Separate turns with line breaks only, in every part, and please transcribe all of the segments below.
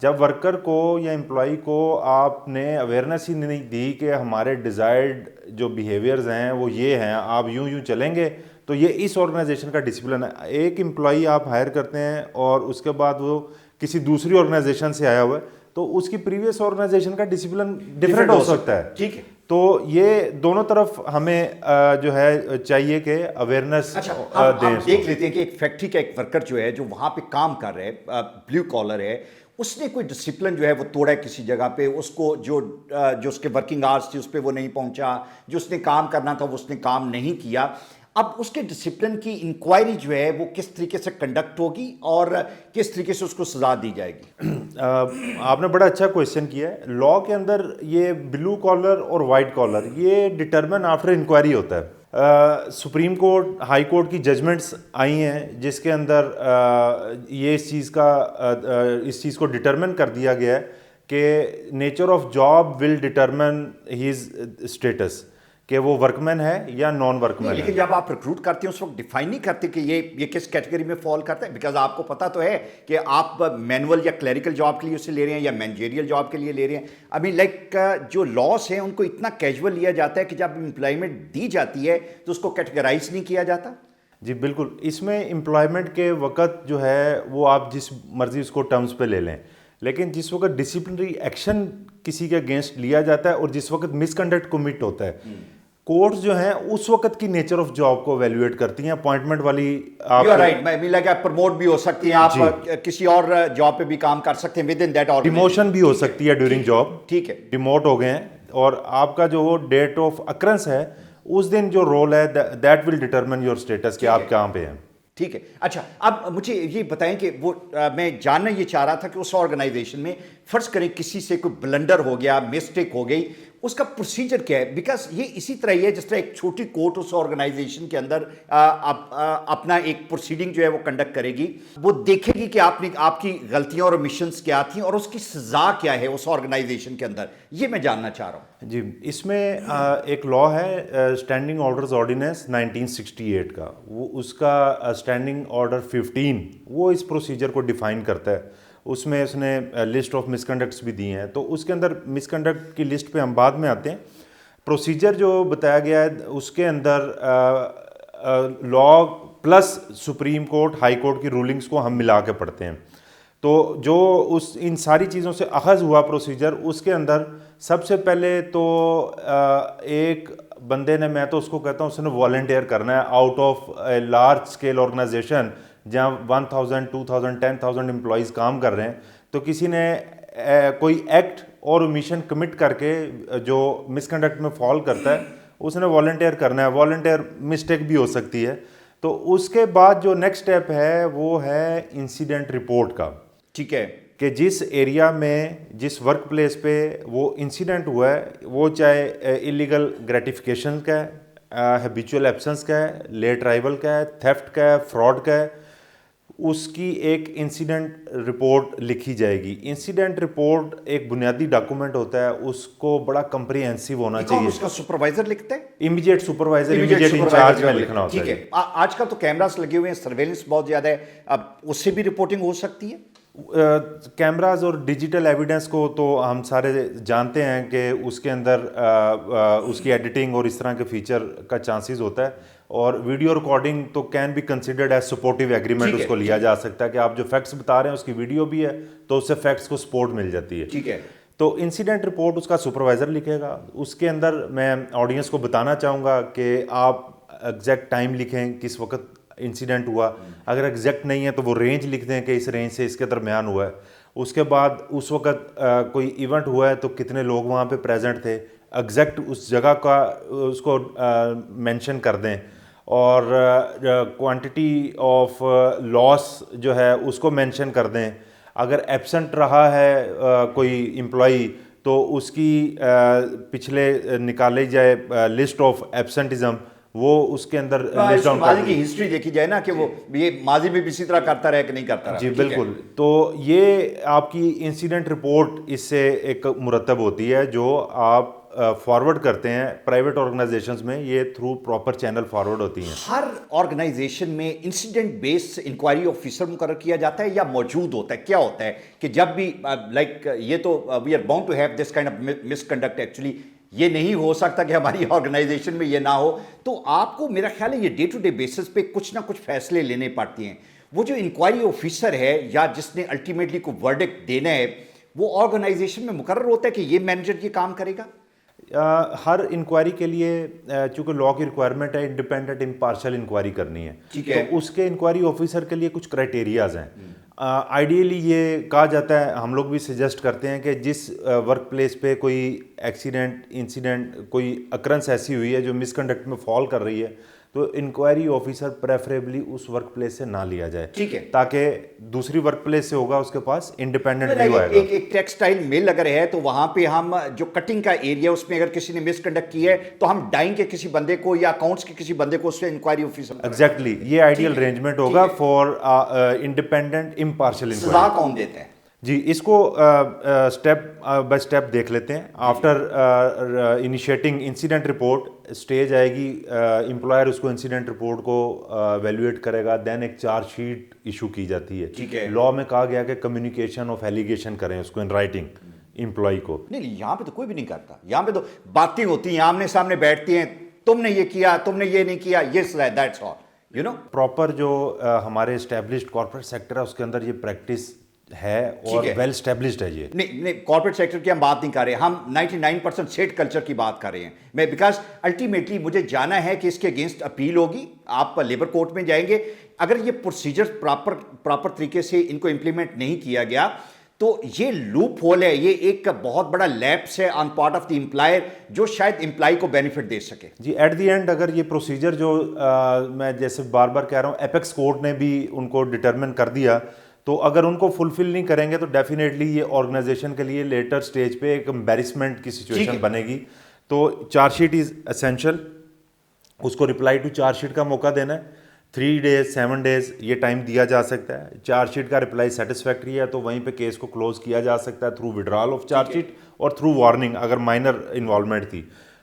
جب ورکر کو یا امپلائی کو آپ نے اویئرنیس ہی نہیں دی کہ ہمارے ڈیزائرڈ جو بیہیویئرز ہیں وہ یہ ہیں، آپ یوں یوں چلیں گے، تو یہ اس آرگنائزیشن کا ڈسپلن ہے. ایک امپلائی آپ ہائر کرتے ہیں اور اس کے بعد وہ کسی دوسری آرگنائزیشن سے آیا ہوا ہے تو اس کی پریویس آرگنائزیشن کا ڈسپلن ڈفرینٹ ہو سکتا ہے.
ٹھیک ہے.
تو یہ دونوں طرف ہمیں جو ہے چاہیے کہ اویئرنیس دیں.
دیکھ لیتے ہیں کہ ایک فیکٹری کا ایک ورکر جو ہے جو وہاں پہ کام کر رہے ہے، بلیو کالر ہے، اس نے کوئی ڈسپلن جو ہے وہ توڑا ہے کسی جگہ پہ، اس کو جو اس کے ورکنگ آورس تھی اس پہ وہ نہیں پہنچا، جو اس نے کام کرنا تھا وہ اس نے کام نہیں کیا. اب اس کے ڈسپلن کی انکوائری جو ہے وہ کس طریقے سے کنڈکٹ ہوگی اور کس طریقے سے اس کو سزا دی جائے گی؟
آپ نے بڑا اچھا کویشچن کیا ہے. لا کے اندر یہ بلو کالر اور وائٹ کالر یہ ڈٹرمن آفٹر انکوائری ہوتا ہے. سپریم کورٹ، ہائی کورٹ کی ججمنٹس آئی ہیں جس کے اندر یہ اس چیز کو ڈٹرمن کر دیا گیا ہے کہ nature of job will determine his status, کہ وہ ورک مین ہے یا نان ورک مین ہے.
لیکن جب آپ ریکروٹ کرتے ہیں اس وقت ڈیفائن نہیں کرتے کہ یہ کس کیٹیگری میں فال کرتا ہے؟ بیکاز آپ کو پتا تو ہے کہ آپ مینول یا کلیریکل جاب کے لیے اسے لے رہے ہیں یا مینیجریل جاب کے لیے لے رہے ہیں. ابھی لائک جو لاس ہیں ان کو اتنا کیجول لیا جاتا ہے کہ جب امپلائمنٹ دی جاتی ہے تو اس کو کیٹیگرائز نہیں کیا جاتا.
جی بالکل. اس میں امپلائمنٹ کے وقت جو ہے وہ آپ جس مرضی اس کو ٹرمز پہ لے لیں، لیکن جس وقت ڈسپلنری ایکشن کسی کے اگینسٹ لیا جاتا ہے اور جس وقت مس کنڈکٹ کمٹ ہوتا ہے، کورٹس جو ہیں اس وقت کی نیچر آف جاب کو ایویلویٹ کرتی ہیں. اپوائنٹمنٹ والی آپ
پروموٹ بھی ہو سکتی ہیں، آپ کسی اور جاب پہ بھی کام کر سکتے ہیں ود ان دیٹ، اور
ڈیموشن بھی ہو سکتی ہے ڈیورنگ جاب.
ٹھیک ہے،
ڈیموٹ ہو گئے ہیں اور آپ کا جو ڈیٹ آف اکرنس ہے اس دن جو رول ہے that will determine your status کہ آپ کہاں پہ ہیں.
ٹھیک ہے. اچھا اب مجھے یہ بتائیں کہ وہ میں جاننا یہ چاہ رہا تھا کہ اس آرگنائزیشن میں فرض کریں کسی سے کوئی بلنڈر ہو گیا، مسٹیک ہو گئی، اس کا پروسیجر کیا ہے؟ بیکاز یہ اسی طرح ہی ہے جس طرح ایک چھوٹی کورٹ اس آرگنائزیشن کے اندر اپنا ایک پروسیڈنگ جو ہے وہ کنڈکٹ کرے گی، وہ دیکھے گی کہ آپ کی غلطیاں اور اومیشنز کیا تھیں اور اس کی سزا کیا ہے اس آرگنائزیشن کے اندر. یہ میں جاننا چاہ رہا ہوں.
جی اس میں ایک لا ہے اسٹینڈنگ آرڈرز آرڈیننس 1968 کا، وہ اس کا اسٹینڈنگ آرڈر 15 وہ اس پروسیجر کو ڈیفائن کرتا ہے. اس میں اس نے لسٹ آف مس کنڈکٹس بھی دی ہیں، تو اس کے اندر مس کنڈکٹ کی لسٹ پہ ہم بعد میں آتے ہیں. پروسیجر جو بتایا گیا ہے اس کے اندر law plus supreme court, high court کی رولنگز کو ہم ملا کے پڑھتے ہیں. تو جو ان ساری چیزوں سے اخذ ہوا پروسیجر، اس کے اندر سب سے پہلے تو ایک بندے نے، میں تو اس کو کہتا ہوں اس نے والنٹیئر کرنا ہے out of a large scale organisation جہاں 1000 2000 10,000 امپلائیز کام کر رہے ہیں. تو کسی نے کوئی ایکٹ اور اومیشن کمٹ کر کے جو مس کنڈکٹ میں فال کرتا ہے اس نے والنٹیئر کرنا ہے. والنٹیئر مسٹیک بھی ہو سکتی ہے. تو اس کے بعد جو نیکسٹ اسٹیپ ہے وہ ہے انسیڈنٹ رپورٹ کا.
ٹھیک ہے،
کہ جس ایریا میں، جس ورک پلیس پہ وہ انسیڈنٹ ہوا ہے، وہ چاہے انلیگل گریٹیفیکیشن کا ہے، ہیبیچول ایبسنس کا ہے، لیٹ ارائیول کا ہے، تھیفٹ کا ہے، فراڈ کا ہے، اس کی ایک انسیڈنٹ رپورٹ لکھی جائے گی. انسیڈنٹ رپورٹ ایک بنیادی ڈاکومنٹ ہوتا ہے، اس کو بڑا کمپریہنسو ہونا چاہیے.
اس کا سپروائزر لکھتا ہے،
امیڈیٹ سپروائزر، امیڈیٹ انچارج میں لکھنا ہوتا ہے.
ٹھیک ہے. آج کل تو کیمراز لگے ہوئے ہیں، سرویلنس بہت زیادہ ہے، اب اس سے بھی رپورٹنگ ہو سکتی ہے.
کیمراز اور ڈیجیٹل ایویڈنس کو تو ہم سارے جانتے ہیں کہ اس کے اندر اس کی ایڈیٹنگ اور اس طرح کے فیچر کا چانسز ہوتا ہے. اور ویڈیو ریکارڈنگ تو can be considered as supportive agreement, اس کو لیا جا سکتا ہے کہ آپ جو فیکٹس بتا رہے ہیں اس کی ویڈیو بھی ہے تو اس سے فیکٹس کو سپورٹ مل جاتی ہے.
ٹھیک ہے.
تو انسیڈنٹ رپورٹ اس کا سپروائزر لکھے گا. اس کے اندر میں آڈینس کو بتانا چاہوں گا کہ آپ ایگزیکٹ ٹائم لکھیں کس وقت انسیڈنٹ ہوا. اگر ایگزیکٹ نہیں ہے تو وہ رینج لکھ دیں کہ اس رینج سے اس کے درمیان ہوا ہے. اس کے بعد اس وقت کوئی ایونٹ ہوا ہے تو کتنے لوگ وہاں پہ پریزنٹ تھے، ایگزیکٹ اس جگہ کا اس کو مینشن کر دیں. اور کوانٹٹی آف لاس جو ہے اس کو مینشن کر دیں. اگر ایبسنٹ رہا ہے کوئی امپلائی تو اس کی پچھلے نکالی جائے لسٹ آف ایبسنٹزم، وہ اس کے اندر لسٹ ڈاؤن
ماضی کی ہسٹری دیکھی جائے نا کہ وہ یہ ماضی میں بھی اسی طرح کرتا رہا کہ نہیں کرتا رہا.
جی بالکل. تو یہ آپ کی انسیڈنٹ رپورٹ اس سے ایک مرتب ہوتی ہے جو آپ فارورڈ کرتے ہیں پرائیویٹ آرگنائزیشنز میں، یہ تھرو پراپر چینل فارورڈ ہوتی ہیں.
ہر آرگنائزیشن میں انسیڈنٹ بیس انکوائری آفیسر مقرر کیا جاتا ہے یا موجود ہوتا ہے؟ کیا ہوتا ہے کہ جب بھی لائک یہ تو we are bound to have this kind of misconduct, actually یہ نہیں ہو سکتا کہ ہماری آرگنائزیشن میں یہ نہ ہو، تو آپ کو میرا خیال ہے یہ ڈے ٹو ڈے بیسس پہ کچھ نہ کچھ فیصلے لینے پڑتے ہیں. وہ جو انکوائری آفیسر ہے یا جس نے الٹیمیٹلی کو ورڈکٹ دینا ہے، وہ آرگنائزیشن میں مقرر ہوتا ہے کہ یہ مینیجر یہ کام کرے گا؟
ہر انکوائری کے لیے چونکہ لاء کی ریکوائرمنٹ ہے انڈیپینڈنٹ امپارشل انکوائری کرنی ہے، تو اس کے انکوائری آفیسر کے لیے کچھ کرائٹیریاز ہیں. آئیڈیلی یہ کہا جاتا ہے، ہم لوگ بھی سجیسٹ کرتے ہیں کہ جس ورک پلیس پہ کوئی ایکسیڈنٹ انسیڈنٹ کوئی اکرنس ایسی ہوئی ہے جو مس کنڈکٹ میں فال کر رہی ہے، تو انکوائری آفیسر پریفریبلی اس ورک پلیس سے نہ لیا جائے،
ٹھیک ہے،
تاکہ دوسری ورک پلیس سے ہوگا اس کے پاس انڈیپینڈنٹ ویو آئے گا.
ایک ٹیکسٹائل مل اگر ہے تو وہاں پہ ہم جو کٹنگ کا ایریا اس میں اگر کسی نے مس کنڈکٹ کی ہے تو ہم ڈائنگ کے کسی بندے کو یا اکاؤنٹس کے کسی بندے کو اس سے انکوائری آفیسر.
ایگزیکٹلی یہ آئیڈیل ارینجمنٹ ہوگا فار انڈیپینڈنٹ امپارشل انکوائری.
سزا کون دیتا ہے؟
جی اس کو اسٹیپ بائی اسٹیپ دیکھ لیتے ہیں. After initiating incident report stage آئے گی، امپلائر اس کو انسیڈنٹ رپورٹ کو ایویلویٹ کرے گا، دین ایک چارج شیٹ ایشو کی جاتی ہے. لاء میں کہا گیا کہ کمیونیکیشن آف ایلیگیشن کریں اس کو ان رائٹنگ امپلائی کو.
نہیں، یہاں پہ تو کوئی بھی نہیں کرتا، یہاں پہ تو باتیں ہوتی ہیں، آمنے سامنے بیٹھتی ہیں، تم نے یہ کیا، تم نے یہ نہیں کیا، yes that's all, you know.
Proper جو ہمارے اسٹیبلشڈ کارپوریٹ سیکٹر ہے اس کے اندر یہ پریکٹس ہے اور ویل اسٹیبلشڈ ہے. یہ
نہیں کارپوریٹ سیکٹر کی ہم بات نہیں کر رہے، ہم 99% سیٹ کلچر کی بات کر رہے ہیں. میں بیکاز الٹیمیٹلی مجھے جانا ہے کہ اس کے اگینسٹ اپیل ہوگی، آپ لیبر کورٹ میں جائیں گے. اگر یہ پروسیجر پراپر طریقے سے ان کو امپلیمنٹ نہیں کیا گیا تو یہ لوپ ہول ہے، یہ ایک بہت بڑا لیپس ہے on part of the employer جو شاید امپلائی کو بینیفٹ دے سکے.
جی ایٹ دی اینڈ اگر یہ پروسیجر جو میں جیسے بار بار کہہ رہا ہوں ایپیکس کورٹ نے بھی ان کو ڈٹرمن کر دیا، تو اگر ان کو فلفل نہیں کریں گے تو ڈیفینیٹلی یہ آرگنائزیشن کے لیے لیٹر سٹیج پہ ایک امبیرسمنٹ کی سچویشن بنے گی. تو چارج شیٹ از اسینشل، اس کو رپلائی ٹو چارج شیٹ کا موقع دینا ہے. 3 days 7 days یہ ٹائم دیا جا سکتا ہے. چارج شیٹ کا رپلائی سیٹسفیکٹری ہے تو وہیں پہ کیس کو کلوز کیا جا سکتا ہے through withdrawal of charge sheet اور تھرو وارننگ اگر مائنر انوالومنٹ تھی.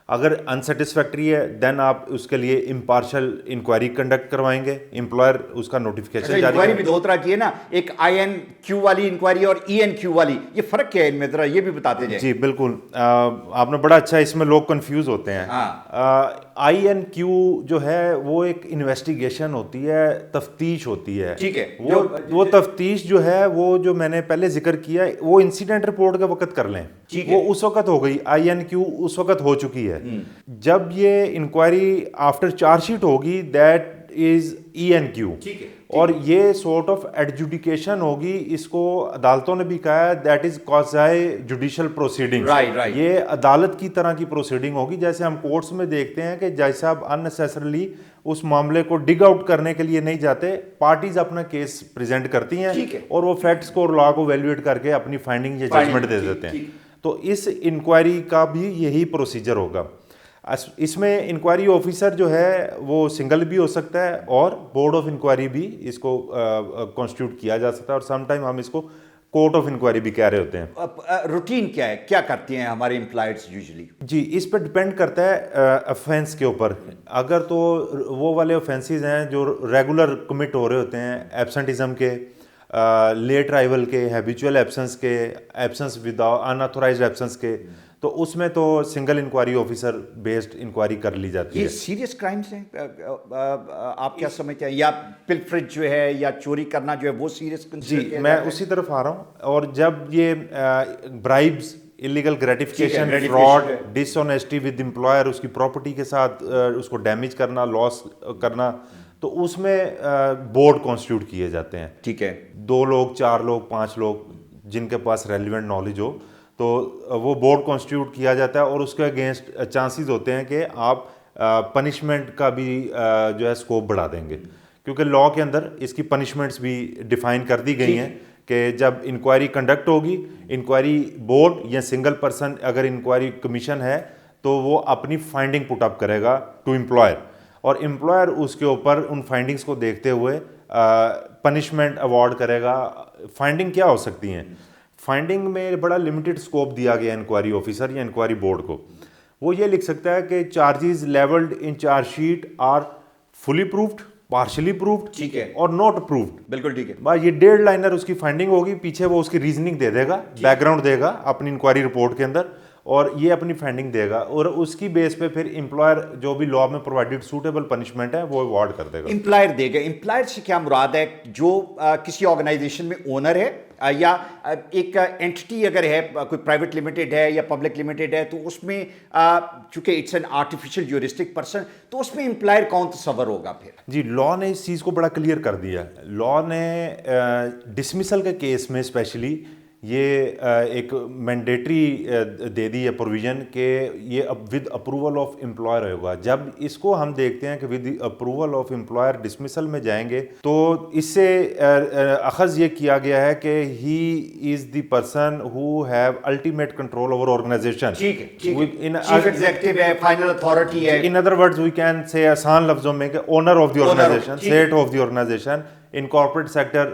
اگر انسیٹسفیکٹری ہے دین آپ اس کے لیے امپارشل انکوائری کنڈکٹ کروائیں گے، امپلائر اس کا نوٹیفیکیشن جاری.
انکوائری بھی دو طرح کی ہے نا، ایک INQ والی انکوائری اور ENQ والی، یہ فرق کیا ہے ان میں ذرا یہ بھی بتاتے جائیں.
جی بالکل، آپ نے بڑا اچھا، اس میں لوگ کنفیوز ہوتے ہیں. INQ جو ہے وہ ایک انویسٹیگیشن ہوتی ہے، تفتیش ہوتی ہے.
ٹھیک ہے،
وہ تفتیش جو ہے وہ جو میں نے پہلے ذکر کیا وہ انسیڈنٹ رپورٹ کے وقت کر لیں، وہ اس وقت ہو گئی. INQ اس وقت ہو چکی ہے. جب یہ انکوائری آفٹر چارج شیٹ ہوگی دیٹ از ENQ، اور یہ سورٹ آف ایڈجوڈیکیشن ہوگی. اس کو عدالتوں نے بھی کہا ہے دیٹ از کوازائی جوڈیشل پروسیڈنگ. یہ عدالت کی طرح کی پروسیڈنگ ہوگی. جیسے ہم کورٹس میں دیکھتے ہیں کہ جج صاحب اننیسیسریلی اس معاملے کو ڈگ آؤٹ کرنے کے لیے نہیں جاتے، پارٹیز اپنا کیس پریزنٹ کرتی ہیں اور وہ فیکٹس کو اور لا کو ویلیویٹ کر کے اپنی فائنڈنگ یا ججمنٹ دے دیتے ہیں. تو اس انکوائری کا بھی یہی پروسیجر ہوگا. اس میں انکوائری آفیسر جو ہے وہ سنگل بھی ہو سکتا ہے اور بورڈ آف انکوائری بھی اس کو کانسٹیٹیوٹ کیا جا سکتا ہے، اور سم ٹائم ہم اس کو کورٹ آف انکوائری بھی کہہ رہے ہوتے ہیں.
روٹین کیا ہے، کیا کرتی ہیں ہمارے امپلائڈس یوزلی؟
جی اس پہ ڈپینڈ کرتا ہے افینس کے اوپر. اگر تو وہ والے افینسز ہیں جو ریگولر کمٹ ہو رہے ہوتے ہیں، ایبسنٹزم کے، لیٹ رائیول کے، ہیبیچول ایبسنس کے، absence without unauthorised absence کے، تو اس میں تو single inquiry officer based inquiry کر لی جاتی ہے.
یہ سیریس کرائمز ہیں آپ کیا سمجھتے ہیں؟ یا پلفریج جو ہے یا چوری کرنا جو ہے وہ سیریس؟
جی میں اسی طرف آ رہا ہوں. اور جب یہ bribes, illegal gratification, fraud, dishonesty with employer, اس کی پراپرٹی کے ساتھ اس کو ڈیمیج کرنا، لاس کرنا، تو اس میں بورڈ کانسٹیٹیوٹ کیے جاتے ہیں.
ٹھیک ہے،
2 لوگ 4 لوگ 5 لوگ جن کے پاس ریلیونٹ نالج ہو تو وہ بورڈ کانسٹیٹیوٹ کیا جاتا ہے. اور اس کے اگینسٹ چانسز ہوتے ہیں کہ آپ پنشمنٹ کا بھی جو ہے اسکوپ بڑھا دیں گے، کیونکہ لاء کے اندر اس کی پنشمنٹس بھی ڈیفائن کر دی گئی ہیں کہ جب انکوائری کنڈکٹ ہوگی، انکوائری بورڈ یا سنگل پرسن اگر انکوائری کمیشن ہے تو وہ اپنی فائنڈنگ پٹ اپ کرے گا ٹو امپلائر، اور امپلائر اس کے اوپر ان فائنڈنگس کو دیکھتے ہوئے پنشمنٹ ایوارڈ کرے گا. فائنڈنگ کیا ہو سکتی ہیں؟ فائنڈنگ میں بڑا لمیٹڈ اسکوپ دیا گیا انکوائری آفیسر یا انکوائری بورڈ کو. وہ یہ لکھ سکتا ہے کہ charges levelled in charge sheet are fully proved, partially proved,
ٹھیک ہے,
اور ناٹ پروفڈ.
بالکل ٹھیک ہے.
بس یہ 1.5 لائنر اس کی فائنڈنگ ہوگی, پیچھے وہ اس کی ریزننگ دے دے گا, بیک گراؤنڈ دے گا اپنی انکوائری رپورٹ کے اندر, اور یہ اپنی فائنڈنگ دے گا, اور اس کی بیس پہ پھر امپلائر جو بھی لا میں پرووائڈیڈ سوٹیبل پنشمنٹ ہے وہ ایوارڈ کر دے گا.
امپلائر دے گا. امپلائر سے کیا مراد ہے؟ جو کسی آرگنائزیشن میں اونر ہے یا ایک اینٹی اگر ہے, کوئی پرائیویٹ لمیٹڈ ہے یا پبلک لمیٹڈ ہے, تو اس میں چونکہ اٹس این آرٹیفیشیل جیورسٹک پرسن, تو اس میں امپلائر کون تصور ہوگا پھر؟
جی, لا نے اس چیز کو بڑا کلیئر کر دیا. لا نے ڈسمسل کے کیس میں اسپیشلی یہ ایک مینڈیٹری دے دی ہے پروویژن کہ یہ ود اپروول آف امپلائر ہوگا. جب اس کو ہم دیکھتے ہیں کہ with approval of employer dismissal میں جائیں گے, تو اس سے اخذ یہ کیا گیا ہے کہ he is the person who have ultimate control over organization.
ٹھیک ہے, چیف ایگزیکٹو ہے, فائنل اتھارٹی ہے.
In other words we can say آسان لفظوں میں کہ owner of the organization, seat of the organization, in corporate sector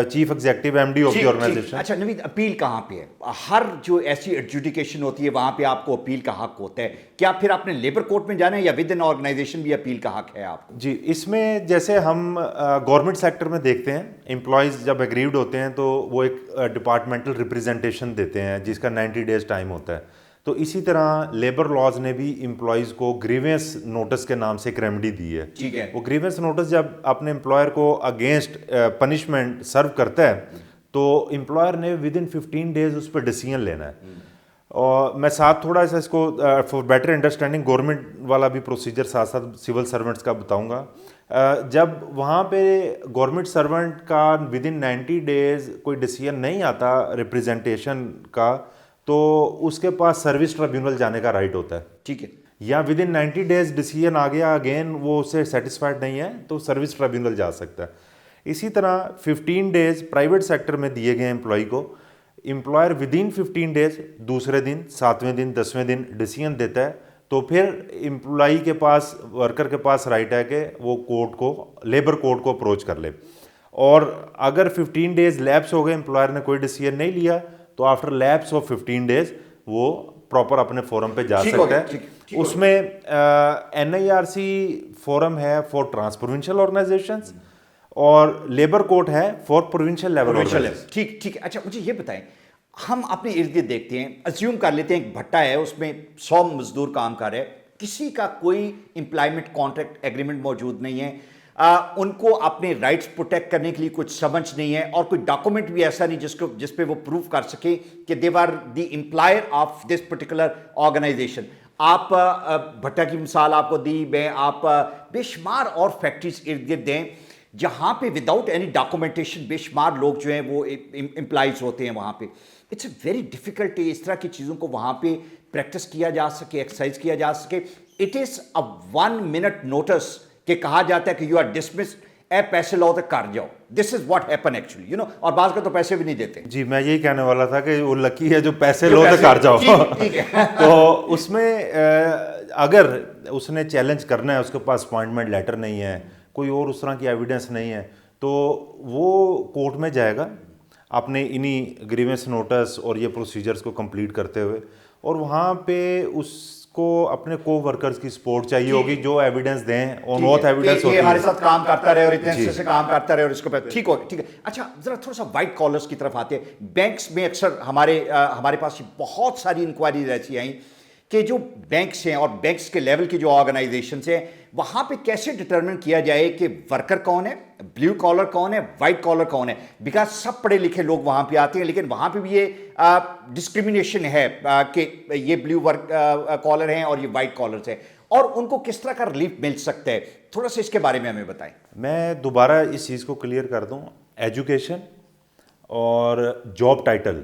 chief executive M D of the organization.
اچھا Naveed, appeal کہاں پہ ہے؟ ہر جو ایسی ایڈجوڈیکیشن ہوتی ہے وہاں پہ آپ کو اپیل کا حق ہوتا ہے. کیا پھر آپ نے لیبر کورٹ میں جانا ہے یا ود ان آرگنائزیشن بھی اپیل کا حق ہے آپ کو؟
جی, اس میں جیسے ہم گورنمنٹ سیکٹر میں دیکھتے ہیں, امپلائیز جب ایگریوڈ ہوتے ہیں تو وہ ایک ڈپارٹمنٹل ریپریزنٹیشن دیتے ہیں جس کا 90 days ٹائم ہوتا ہے. تو اسی طرح لیبر لاز نے بھی امپلائیز کو گریونس نوٹس کے نام سے ایک ریمیڈی دی ہے.
ٹھیک ہے,
وہ گریونس نوٹس جب اپنے امپلائر کو اگینسٹ پنشمنٹ سرو کرتا ہے تو امپلائر نے ود ان 15 days اس پہ ڈیسیژن لینا ہے. اور میں ساتھ تھوڑا سا اس کو فار بیٹر انڈرسٹینڈنگ گورنمنٹ والا بھی پروسیجر ساتھ ساتھ سول سرونٹس کا بتاؤں گا. جب وہاں پہ گورنمنٹ سرونٹ کا ود ان 90 days کوئی ڈیسیژن نہیں آتا ریپریزنٹیشن کا, تو اس کے پاس سروس ٹریبیونل جانے کا رائٹ ہوتا ہے.
ٹھیک ہے,
یا ود ان 90 days ڈیسیژن آ گیا, اگین وہ اس سے سیٹسفائڈ نہیں ہے تو سروس ٹریبیونل جا سکتا ہے. اسی طرح 15 days پرائیویٹ سیکٹر میں دیے گئے امپلائی کو, امپلائر ود ان 15 days دوسرے دن, 7ویں دن, 10ویں دن ڈیسیژن دیتا ہے, تو پھر امپلائی کے پاس, ورکر کے پاس رائٹ ہے کہ وہ کورٹ کو, لیبر کورٹ کو اپروچ کر لے. اور اگر 15 days لیپس ہو گئے, امپلائر نے کوئی ڈیسیژن نہیں لیا, تو آفٹر لیپس آف 15 days وہ پراپر اپنے فورم پہ جا سکتا ہے. اس میں NIRC فورم ہے فار ٹرانس پروونشل آرگنائزیشنز اور لیبر کورٹ ہے فار پروونشل لیول.
ٹھیک ٹھیک ہے. اچھا مجھے یہ بتائیں, ہم اپنے ارد گرد دیکھتے ہیں, ازیوم کر لیتے ہیں ایک بھٹا ہے, اس میں 100 مزدور کام کر رہے ہیں, کسی کا کوئی امپلائمنٹ کانٹریکٹ ایگریمنٹ موجود نہیں ہے, ان کو اپنے رائٹس پروٹیکٹ کرنے کے لیے کچھ سمجھ نہیں ہے, اور کوئی ڈاکومنٹ بھی ایسا نہیں جس پہ وہ پروف کر سکے کہ they are the employer of this particular organisation. آپ بھٹا کی مثال آپ کو دی, میں آپ بے شمار اور فیکٹریز ارد گرد دیں جہاں پہ وداؤٹ اینی ڈاکومنٹیشن بے شمار لوگ جو ہیں وہ امپلائیز ہوتے ہیں وہاں پہ. اٹس اے ویری ڈیفیکلٹ اس طرح کی چیزوں کو وہاں پہ پریکٹس کیا جا سکے, ایکسرسائز کیا جا سکے. It is a 1 minute notice کہ کہا جاتا ہے کہ یو آر ڈسمسڈ, اے پیسے لاؤ تو کر جاؤ. This is what happen actually, you know, اور بعض کا تو پیسے بھی نہیں دیتے.
جی, میں یہی کہنے والا تھا کہ وہ لکی ہے جو پیسے لو تو کر جاؤ. تو اس میں اگر اس نے چیلنج کرنا ہے, اس کے پاس اپوائنٹمنٹ لیٹر نہیں ہے, کوئی اور اس طرح کی ایویڈنس نہیں ہے, تو وہ کورٹ میں جائے گا اپنے انہی گریونس نوٹس اور یہ پروسیجرز کو کمپلیٹ کرتے ہوئے, اور وہاں پہ اس کو اپنے کو ورکرز کی سپورٹ چاہیے ہوگی جو ایویڈنس دیں, آن اوتھ ایویڈنس ہوتی ہے,
ہمارے ساتھ کام کرتا رہے اور اتنے عرصے سے کام کرتا رہے اور اس کو ٹھیک ہو. ٹھیک ہے. اچھا ذرا تھوڑا سا وائٹ کالرز کی طرف آتے ہیں. بینکس میں اکثر ہمارے پاس بہت ساری انکوائریز ایسی آئیں کہ جو بینکس ہیں اور بینکس کے لیول کی جو آرگنائزیشنس ہیں, وہاں پہ کیسے ڈٹرمن کیا جائے کہ ورکر کون ہے, بلیو کالر کون ہے, وائٹ کالر کون ہے. بیکاز سب پڑھے لکھے لوگ وہاں پہ آتے ہیں, لیکن وہاں پہ بھی یہ ڈسکریمنیشن ہے کہ یہ بلیو کالر ہیں اور یہ وائٹ کالرز ہیں, اور ان کو کس طرح کا ریلیف مل سکتا ہے. تھوڑا سا اس کے بارے میں ہمیں بتائیں.
میں دوبارہ اس چیز کو کلیئر کر دوں. ایجوکیشن اور جاب ٹائٹل,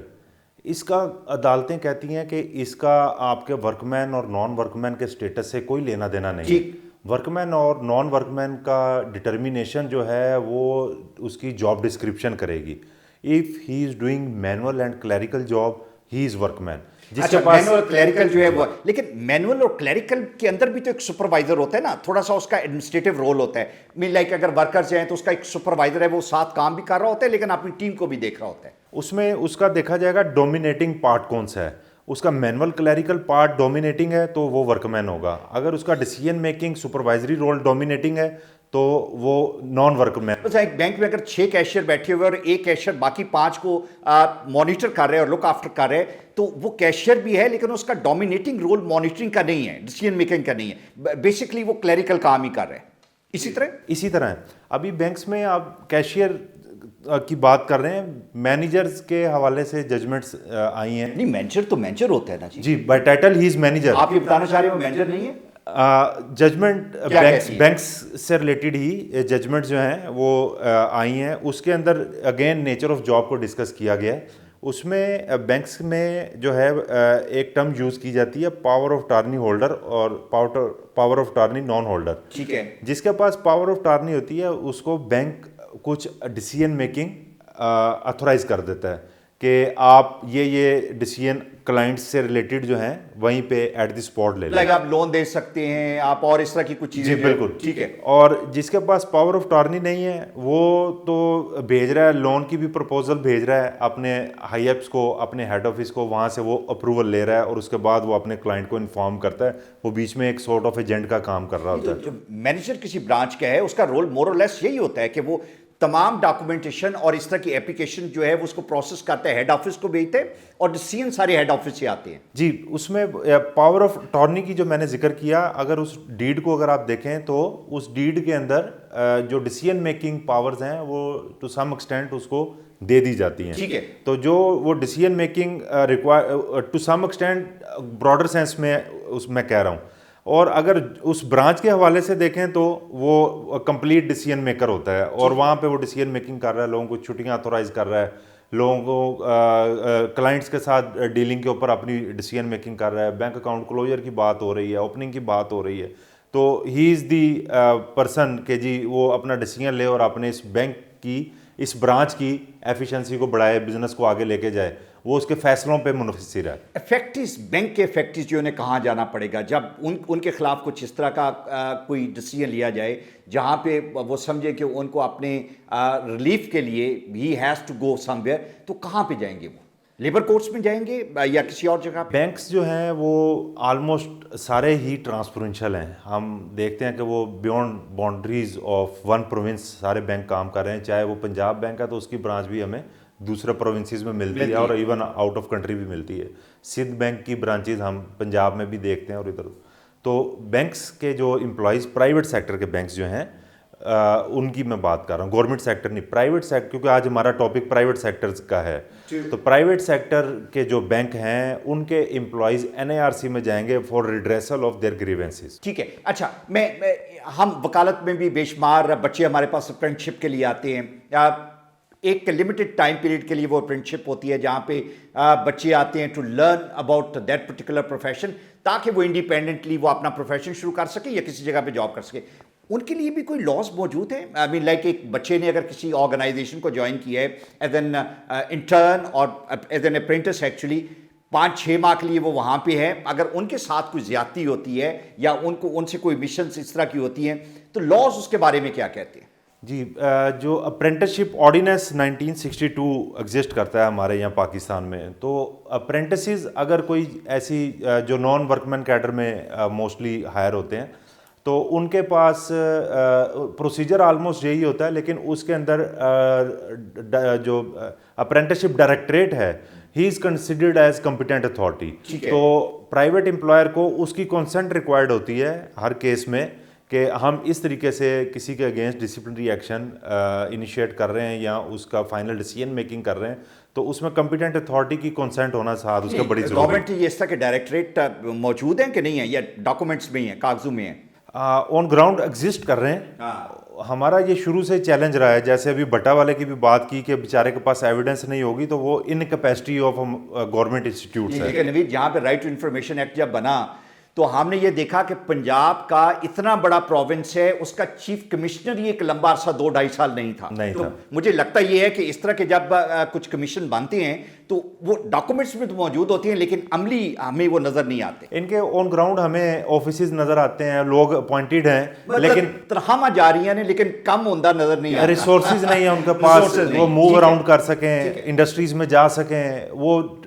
اس کا عدالتیں کہتی ہیں کہ اس کا آپ کے ورک مین اور نان ورک مین کے اسٹیٹس سے کوئی لینا دینا نہیں. ورک مین اور نان ورک مین کا ڈٹرمینیشن جو ہے وہ اس کی جاب ڈسکرپشن کرے گی. If he is doing manual and clerical job, he is workman.
جس کے پاس مینول کلیریکل جو ہے وہ, لیکن مینول اور کلیریکل کے اندر بھی تو ایک سپروائزر ہوتا ہے نا, تھوڑا سا اس کا ایڈمنسٹریٹو رول ہوتا ہے. لائک اگر ورکرز ہیں تو اس کا ایک سپروائزر ہے, وہ ساتھ کام بھی کر رہا ہوتا ہے لیکن اپنی ٹیم کو بھی دیکھ رہا ہوتا ہے.
اس میں اس کا دیکھا جائے گا ڈومینیٹنگ پارٹ کون سا ہے, اس کا مینول کلیریکل پارٹ ڈومینیٹنگ ہے تو وہ ورک مین ہوگا. اگر اس کا decision making supervisory role dominating ہے تو وہ نان ورک مین.
بس ایک بینک میں اگر 6 کیشیئر بیٹھے ہوئے اور ایک کیشیئر باقی 5 کو مانیٹر کر رہے ہیں اور لک آفٹر کر رہے ہیں, تو وہ کیشیئر بھی ہے لیکن اس کا ڈومینیٹنگ رول مانیٹرنگ کا نہیں ہے, ڈیسیجن میکنگ کا نہیں ہے, بیسکلی وہ کلیریکل کام ہی کر رہے ہیں. اسی طرح
ہے. ابھی بینکس میں آپ کیشیئر کی بات کر رہے ہیں, مینیجرز کے حوالے سے ججمنٹس آئی ہیں.
نہیں, مینیجر تو مینیجر ہوتا ہے نا جی,
by title he is manager.
آپ یہ بتانا چاہ رہے ہیں وہ مینیجر نہیں ہے؟
ججمنٹ بینکس سے ریلیٹڈ ہی ججمنٹ جو ہیں وہ آئی ہیں. اس کے اندر اگین نیچر آف جاب کو ڈسکس کیا گیا ہے. اس میں بینکس میں جو ہے ایک ٹرم یوز کی جاتی ہے پاور آف ٹارنی ہولڈر اور پاور آف ٹارنی نان ہولڈر.
ٹھیک ہے.
جس کے پاس پاور آف ٹارنی ہوتی ہے اس کو بینک کچھ ڈیسیجن میکنگ اتھورائز کر دیتا ہے کہ آپ یہ ڈیسیجن کلائنٹس سے ریلیٹڈ جو ہیں وہیں پہ ایٹ دی اسپاٹ لے لیں.
آپ لون دے سکتے ہیں آپ اور اس طرح کی کچھ چیزیں.
جی بالکل
ٹھیک ہے.
اور جس کے پاس پاور آف ٹارنی نہیں ہے وہ تو بھیج رہا ہے, لون کی بھی پرپوزل بھیج رہا ہے اپنے ہائی ایپس کو, اپنے ہیڈ آفس کو, وہاں سے وہ اپروول لے رہا ہے اور اس کے بعد وہ اپنے کلائنٹ کو انفارم کرتا ہے. وہ بیچ میں ایک سارٹ آف ایجنٹ کا کام کر رہا ہوتا ہے.
جو مینیجر کسی برانچ کا ہے اس کا رول مور اور لیس یہی ہوتا ہے کہ وہ تمام ڈاکومنٹیشن اور اس طرح کی اپلیکیشن جو ہے وہ اس کو پروسیس کرتا ہے, ہیڈ آفس کو بھیجتے ہیں اور ڈیسیژن سارے ہیڈ آفس سے آتے ہیں.
جی اس میں پاور آف ٹارنی کی جو میں نے ذکر کیا, اگر اس ڈیڈ کو اگر آپ دیکھیں تو اس ڈیڈ کے اندر جو ڈیسیژن میکنگ پاورز ہیں وہ ٹو سم ایکسٹینٹ اس کو دے دی جاتی ہیں.
ٹھیک ہے.
تو جو وہ decision making to some extent broader sense میں اس میں کہہ رہا ہوں, اور اگر اس برانچ کے حوالے سے دیکھیں تو وہ کمپلیٹ ڈیسیژن میکر ہوتا ہے اور وہاں پہ وہ ڈیسیژن میکنگ کر رہا ہے, لوگوں کو چھٹیاں اتھورائز کر رہا ہے, لوگوں کو کلائنٹس کے ساتھ ڈیلنگ کے اوپر اپنی ڈیسیژن میکنگ کر رہا ہے, بینک اکاؤنٹ کلوجر کی بات ہو رہی ہے, اوپننگ کی بات ہو رہی ہے. تو ہی از دی پرسن کہ جی وہ اپنا ڈیسیژن لے اور اپنے اس بینک کی, اس برانچ کی ایفیشنسی کو بڑھائے, بزنس کو آگے لے کے جائے, وہ اس کے فیصلوں پہ منحصر ہے.
افیکٹس بینک کے افیکٹس جو انہیں کہاں جانا پڑے گا جب ان کے خلاف کچھ اس طرح کا کوئی ڈیسیژن لیا جائے جہاں پہ وہ سمجھے کہ ان کو اپنے ریلیف کے لیے ہی has to go somewhere, تو کہاں پہ جائیں گے؟ وہ لیبر کورٹس میں جائیں گے یا کسی اور جگہ پہ؟
بینکس جو ہیں وہ آلموسٹ سارے ہی ٹرانسپرنشل ہیں. ہم دیکھتے ہیں کہ وہ beyond boundaries of one province سارے بینک کام کر رہے ہیں. چاہے وہ پنجاب بینک ہے تو اس کی برانچ بھی ہمیں دوسرے پروونسز میں ملتی ہے اور ایون آؤٹ آف کنٹری بھی ملتی ہے. سندھ بینک کی برانچز ہم پنجاب میں بھی دیکھتے ہیں اور ادھر. تو بینکس کے جو امپلائیز پرائیویٹ سیکٹر کے بینکس جو ہیں ان کی میں بات کر رہا ہوں, گورنمنٹ سیکٹر نہیں, پرائیویٹ سیکٹر, کیونکہ آج ہمارا ٹاپک پرائیویٹ سیکٹرز کا ہے. تو پرائیویٹ سیکٹر کے جو بینک ہیں ان کے امپلائیز NARC میں جائیں گے for redressal of their grievances.
ٹھیک ہے. اچھا, ہم وکالت میں بھی بے شمار بچے ہمارے پاس اپرینٹشپ کے لیے آتے ہیں. ایک لمیٹڈ ٹائم پیریڈ کے لیے وہ اپرینٹشپ ہوتی ہے جہاں پہ بچے آتے ہیں to learn about that particular profession تاکہ وہ انڈیپینڈنٹلی وہ اپنا پروفیشن شروع کر سکے یا کسی جگہ پہ جاب کر سکے. ان کے لیے بھی کوئی لاز موجود ہیں؟ آئی مین لائک ایک بچے نے اگر کسی آرگنائزیشن کو جوائن کیا ہے ایز این انٹرن اور ایز این اپرینٹس, ایکچولی 5-6 ماہ کے لیے وہ وہاں پہ ہے, اگر ان کے ساتھ کوئی زیادتی ہوتی ہے یا ان سے کوئی مشنز اس طرح کی ہوتی ہیں تو لاز اس کے بارے میں کیا کہتے ہیں؟
جی جو اپرینٹسشپ آرڈیننس 1962 ایگزسٹ کرتا ہے ہمارے یہاں پاکستان میں, تو اپرینٹسز اگر کوئی ایسی جو نان ورکمین کیڈر میں موسٹلی ہائر ہوتے ہیں تو ان کے پاس پروسیجر آلموسٹ یہی ہوتا ہے, لیکن اس کے اندر جو اپرینٹسشپ ڈائریکٹریٹ ہے he is considered as competent authority. تو پرائیویٹ امپلائر کو اس کی کنسنٹ ریکوائرڈ ہوتی ہے ہر کیس میں کہ ہم اس طریقے سے کسی کے اگینسٹ ڈسپلنری ایکشن انیشیٹ کر رہے ہیں یا اس کا فائنل ڈیسیژن میکنگ کر رہے ہیں, تو اس میں کمپیٹنٹ اتھارٹی کی کنسنٹ ہونا ساتھ اس کا بڑی ضروری ہے.
گورنمنٹ یہ اس طرح کے ڈائریکٹریٹ موجود ہیں کہ نہیں ہیں یا ڈاکومنٹس میں ہی ہیں, کاغذوں میں ہیں؟
آن گراؤنڈ ایگزسٹ کر رہے ہیں. ہمارا یہ شروع سے چیلنج رہا ہے, جیسے ابھی بٹا والے کی بھی بات کی کہ بیچارے کے پاس ایویڈنس نہیں ہوگی تو وہ انکیپیسٹی آف گورنمنٹ انسٹیٹیوٹس ہے.
لیکن نوید جہاں پہ رائٹ ٹو انفارمیشن ایکٹ جب بنا تو ہم نے یہ دیکھا کہ پنجاب کا اتنا بڑا پروونس ہے, اس کا چیف کمشنر ہی ایک لمبا عرصہ 2-2.5 سال نہیں تھا. تو مجھے لگتا یہ ہے کہ اس طرح کے جب کچھ کمیشن بنتے ہیں تو وہ ڈاکومنٹس میں تو موجود ہوتی ہیں لیکن عملی ہمیں وہ نظر نہیں آتے.
ان کے آن گراؤنڈ ہمیں آفیسز نظر آتے ہیں, لوگ اپوائنٹیڈ ہیں لیکن
تنخواہ جاری ہیں لیکن کم عمدہ نظر نہیں آتا.
ریسورسز نہیں ہیں ان کے پاس, وہ موو اراؤنڈ کر سکیں, انڈسٹریز میں جا سکیں, وہ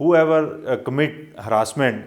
whoever commit harassment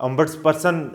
ombudsperson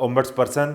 ombudsperson